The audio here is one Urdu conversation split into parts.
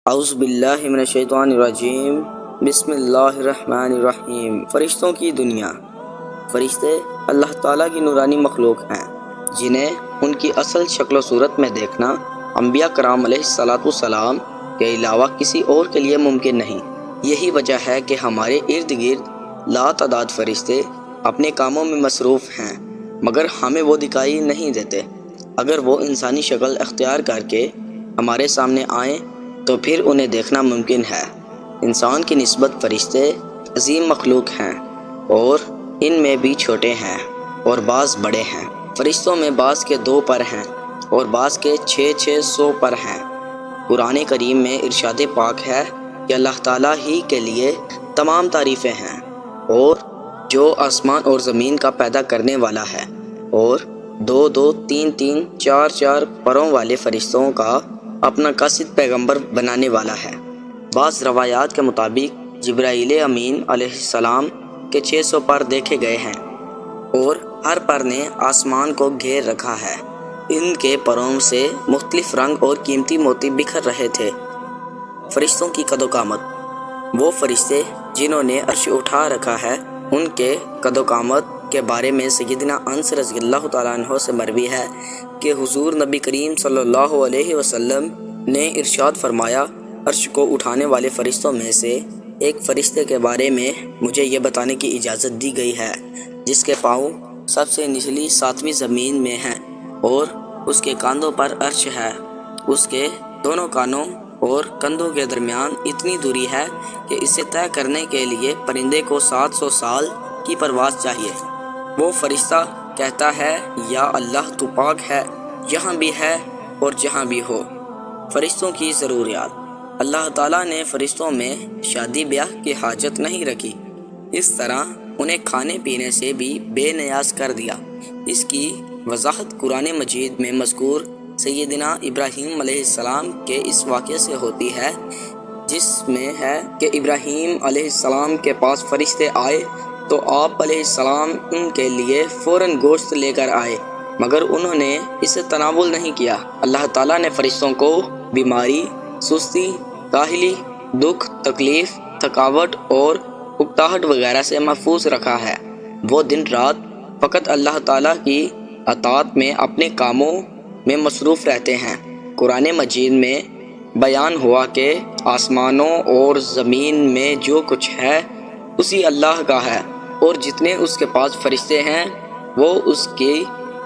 اعوذ باللہ من الشیطان الرجیم، بسم اللہ الرحمن الرحیم۔ فرشتوں کی دنیا۔ فرشتے اللہ تعالیٰ کی نورانی مخلوق ہیں جنہیں ان کی اصل شکل و صورت میں دیکھنا انبیاء کرام علیہ السلام کے علاوہ کسی اور کے لیے ممکن نہیں۔ یہی وجہ ہے کہ ہمارے ارد گرد لاتعداد فرشتے اپنے کاموں میں مصروف ہیں، مگر ہمیں وہ دکھائی نہیں دیتے۔ اگر وہ انسانی شکل اختیار کر کے ہمارے سامنے آئیں تو پھر انہیں دیکھنا ممکن ہے۔ انسان کی نسبت فرشتے عظیم مخلوق ہیں اور ان میں بھی چھوٹے ہیں اور بعض بڑے ہیں۔ فرشتوں میں بعض کے 2 پر ہیں اور بعض کے 600 پر ہیں۔ قرآن کریم میں ارشاد پاک ہے کہ اللہ تعالیٰ ہی کے لیے تمام تعریفیں ہیں، اور جو آسمان اور زمین کا پیدا کرنے والا ہے اور 2 3 4 پروں والے فرشتوں کا اپنا قاصد پیغمبر بنانے والا ہے۔ بعض روایات کے مطابق جبرائیل امین علیہ السلام کے 600 پر دیکھے گئے ہیں اور ہر پر نے آسمان کو گھیر رکھا ہے۔ ان کے پروں سے مختلف رنگ اور قیمتی موتی بکھر رہے تھے۔ فرشتوں کی قد و قامت۔ وہ فرشتے جنہوں نے عرش اٹھا رکھا ہے، ان کے قد و قامت کے بارے میں سیدنا انس رضی اللہ تعالیٰ عنہ سے مروی ہے کہ حضور نبی کریم صلی اللہ علیہ وسلم نے ارشاد فرمایا، عرش کو اٹھانے والے فرشتوں میں سے ایک فرشتے کے بارے میں مجھے یہ بتانے کی اجازت دی گئی ہے جس کے پاؤں سب سے نچلی 7ویں زمین میں ہیں اور اس کے کاندھوں پر عرش ہے۔ اس کے دونوں کانوں اور کندھوں کے درمیان اتنی دوری ہے کہ اسے طے کرنے کے لیے پرندے کو 700 سال کی پرواز چاہیے۔ وہ فرشتہ کہتا ہے، یا اللہ تو پاک ہے، یہاں بھی ہے اور جہاں بھی ہو۔ فرشتوں کی ضروریات۔ اللہ تعالیٰ نے فرشتوں میں شادی بیاہ کی حاجت نہیں رکھی، اس طرح انہیں کھانے پینے سے بھی بے نیاز کر دیا۔ اس کی وضاحت قرآن مجید میں مذکور سیدنا ابراہیم علیہ السلام کے اس واقعے سے ہوتی ہے، جس میں ہے کہ ابراہیم علیہ السلام کے پاس فرشتے آئے تو آپ علیہ السلام ان کے لیے فوراً گوشت لے کر آئے، مگر انہوں نے اسے تناول نہیں کیا۔ اللہ تعالیٰ نے فرشتوں کو بیماری، سستی، کاہلی، دکھ، تکلیف، تھکاوٹ اور اکتاہٹ وغیرہ سے محفوظ رکھا ہے۔ وہ دن رات فقط اللہ تعالیٰ کی اطاعت میں اپنے کاموں میں مصروف رہتے ہیں۔ قرآن مجید میں بیان ہوا کہ آسمانوں اور زمین میں جو کچھ ہے اسی اللہ کا ہے، اور جتنے اس کے پاس فرشتے ہیں وہ اس کی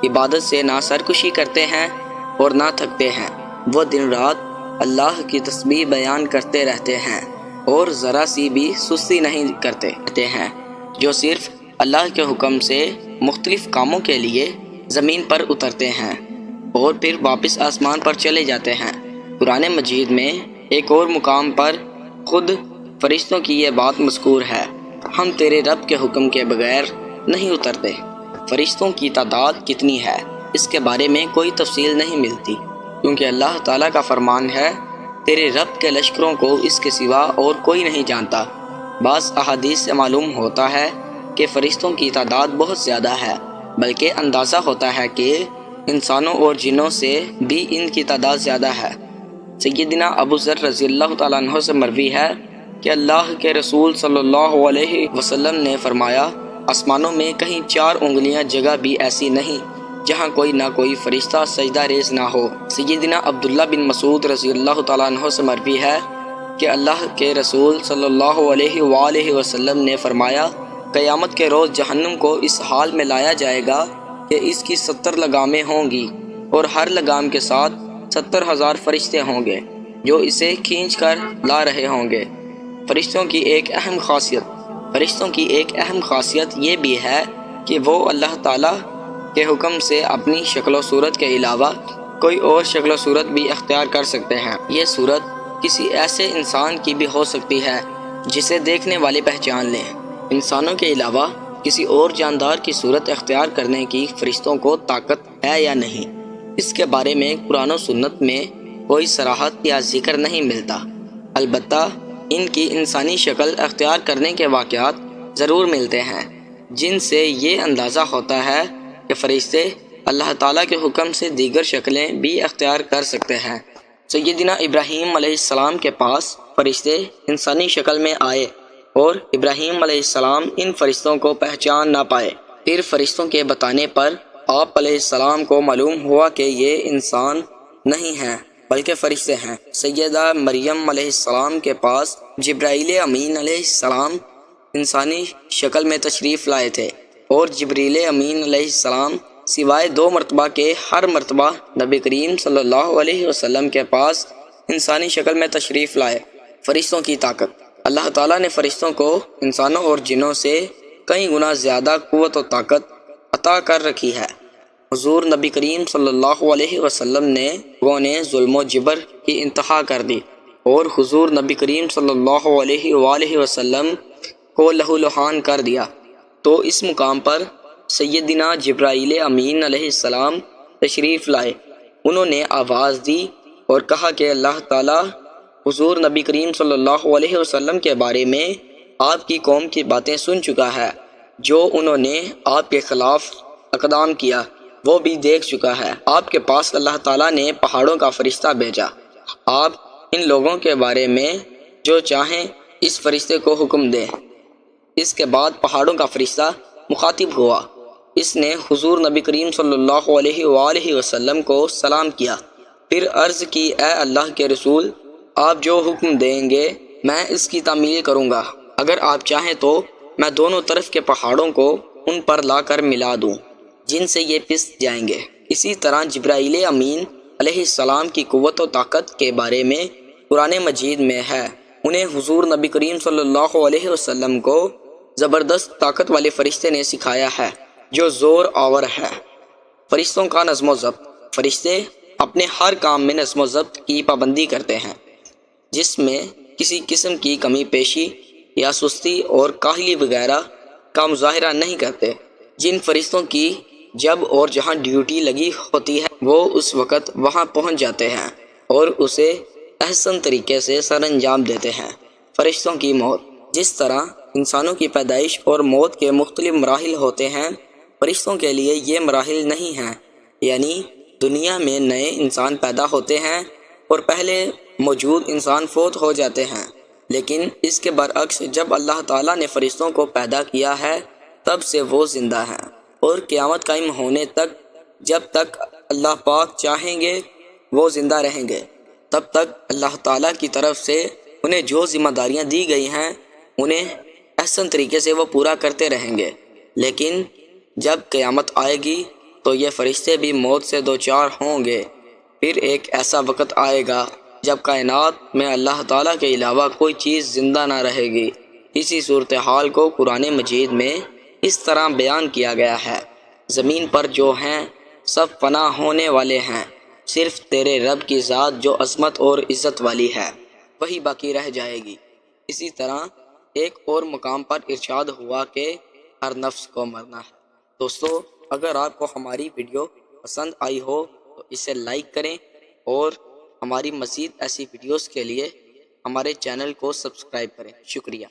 عبادت سے نہ سرکشی کرتے ہیں اور نہ تھکتے ہیں۔ وہ دن رات اللہ کی تسبیح بیان کرتے رہتے ہیں اور ذرا سی بھی سستی نہیں کرتے ہیں، جو صرف اللہ کے حکم سے مختلف کاموں کے لیے زمین پر اترتے ہیں اور پھر واپس آسمان پر چلے جاتے ہیں۔ قرآن مجید میں ایک اور مقام پر خود فرشتوں کی یہ بات مذکور ہے، ہم تیرے رب کے حکم کے بغیر نہیں اترتے۔ فرشتوں کی تعداد کتنی ہے اس کے بارے میں کوئی تفصیل نہیں ملتی، کیونکہ اللہ تعالیٰ کا فرمان ہے، تیرے رب کے لشکروں کو اس کے سوا اور کوئی نہیں جانتا۔ بعض احادیث سے معلوم ہوتا ہے کہ فرشتوں کی تعداد بہت زیادہ ہے، بلکہ اندازہ ہوتا ہے کہ انسانوں اور جنوں سے بھی ان کی تعداد زیادہ ہے۔ سیدنا ابو ذر رضی اللہ تعالیٰ عنہ سے مروی ہے کہ اللہ کے رسول صلی اللہ علیہ وسلم نے فرمایا، آسمانوں میں کہیں 4 انگلیاں جگہ بھی ایسی نہیں جہاں کوئی نہ کوئی فرشتہ سجدہ ریز نہ ہو۔ سیدنا عبداللہ بن مسعود رضی اللہ تعالیٰ عنہ سے مروی ہے کہ اللہ کے رسول صلی اللہ علیہ وآلہ وسلم نے فرمایا، قیامت کے روز جہنم کو اس حال میں لایا جائے گا کہ اس کی 70 لگامیں ہوں گی اور ہر لگام کے ساتھ 70,000 فرشتے ہوں گے جو اسے کھینچ کر لا رہے ہوں گے۔ فرشتوں کی ایک اہم خاصیت یہ بھی ہے کہ وہ اللہ تعالیٰ کے حکم سے اپنی شکل و صورت کے علاوہ کوئی اور شکل و صورت بھی اختیار کر سکتے ہیں۔ یہ صورت کسی ایسے انسان کی بھی ہو سکتی ہے جسے دیکھنے والے پہچان لیں۔ انسانوں کے علاوہ کسی اور جاندار کی صورت اختیار کرنے کی فرشتوں کو طاقت ہے یا نہیں، اس کے بارے میں قرآن و سنت میں کوئی صراحت یا ذکر نہیں ملتا۔ البتہ ان کی انسانی شکل اختیار کرنے کے واقعات ضرور ملتے ہیں، جن سے یہ اندازہ ہوتا ہے کہ فرشتے اللہ تعالیٰ کے حکم سے دیگر شکلیں بھی اختیار کر سکتے ہیں۔ سیدنا ابراہیم علیہ السلام کے پاس فرشتے انسانی شکل میں آئے اور ابراہیم علیہ السلام ان فرشتوں کو پہچان نہ پائے۔ پھر فرشتوں کے بتانے پر آپ علیہ السلام کو معلوم ہوا کہ یہ انسان نہیں ہیں بلکہ فرشتے ہیں۔ سیدہ مریم علیہ السلام کے پاس جبرائیل امین علیہ السلام انسانی شکل میں تشریف لائے تھے اور جبریل امین علیہ السلام سوائے 2 مرتبہ کے ہر مرتبہ نبی کریم صلی اللہ علیہ وسلم کے پاس انسانی شکل میں تشریف لائے۔ فرشتوں کی طاقت۔ اللہ تعالیٰ نے فرشتوں کو انسانوں اور جنوں سے کئی گنا زیادہ قوت و طاقت عطا کر رکھی ہے۔ حضور نبی کریم صلی اللہ علیہ وسلم نے لوگوں نے ظلم و جبر کی انتہا کر دی اور حضور نبی کریم صلی اللہ علیہ وآلہ وسلم کو لہو لہان کر دیا، تو اس مقام پر سیدنا جبرائیل امین علیہ السلام تشریف لائے۔ انہوں نے آواز دی اور کہا کہ اللہ تعالیٰ حضور نبی کریم صلی اللہ علیہ وسلم کے بارے میں آپ کی قوم کی باتیں سن چکا ہے، جو انہوں نے آپ کے خلاف اقدام کیا وہ بھی دیکھ چکا ہے۔ آپ کے پاس اللہ تعالیٰ نے پہاڑوں کا فرشتہ بھیجا، آپ ان لوگوں کے بارے میں جو چاہیں اس فرشتے کو حکم دیں۔ اس کے بعد پہاڑوں کا فرشتہ مخاطب ہوا، اس نے حضور نبی کریم صلی اللہ علیہ وآلہ وسلم کو سلام کیا، پھر عرض کی اے اللہ کے رسول، آپ جو حکم دیں گے میں اس کی تعمیل کروں گا، اگر آپ چاہیں تو میں دونوں طرف کے پہاڑوں کو ان پر لا کر ملا دوں جن سے یہ پس جائیں گے۔ اسی طرح جبرائیل امین علیہ السلام کی قوت و طاقت کے بارے میں قرآن مجید میں ہے، انہیں حضور نبی کریم صلی اللہ علیہ وسلم کو زبردست طاقت والے فرشتے نے سکھایا ہے جو زور آور ہے۔ فرشتوں کا نظم و ضبط۔ فرشتے اپنے ہر کام میں نظم و ضبط کی پابندی کرتے ہیں، جس میں کسی قسم کی کمی پیشی یا سستی اور کاہلی وغیرہ کا مظاہرہ نہیں کرتے۔ جن فرشتوں کی جب اور جہاں ڈیوٹی لگی ہوتی ہے وہ اس وقت وہاں پہنچ جاتے ہیں اور اسے احسن طریقے سے سر انجام دیتے ہیں۔ فرشتوں کی موت۔ جس طرح انسانوں کی پیدائش اور موت کے مختلف مراحل ہوتے ہیں، فرشتوں کے لیے یہ مراحل نہیں ہیں، یعنی دنیا میں نئے انسان پیدا ہوتے ہیں اور پہلے موجود انسان فوت ہو جاتے ہیں، لیکن اس کے برعکس جب اللہ تعالیٰ نے فرشتوں کو پیدا کیا ہے تب سے وہ زندہ ہیں اور قیامت قائم ہونے تک جب تک اللہ پاک چاہیں گے وہ زندہ رہیں گے، تب تک اللہ تعالیٰ کی طرف سے انہیں جو ذمہ داریاں دی گئی ہیں انہیں احسن طریقے سے وہ پورا کرتے رہیں گے۔ لیکن جب قیامت آئے گی تو یہ فرشتے بھی موت سے دوچار ہوں گے۔ پھر ایک ایسا وقت آئے گا جب کائنات میں اللہ تعالیٰ کے علاوہ کوئی چیز زندہ نہ رہے گی۔ اسی صورتحال کو قرآن مجید میں اس طرح بیان کیا گیا ہے، زمین پر جو ہیں سب فنا ہونے والے ہیں، صرف تیرے رب کی ذات جو عظمت اور عزت والی ہے وہی باقی رہ جائے گی۔ اسی طرح ایک اور مقام پر ارشاد ہوا کہ ہر نفس کو مرنا ہے۔ دوستو، اگر آپ کو ہماری ویڈیو پسند آئی ہو تو اسے لائک کریں اور ہماری مزید ایسی ویڈیوز کے لیے ہمارے چینل کو سبسکرائب کریں۔ شکریہ۔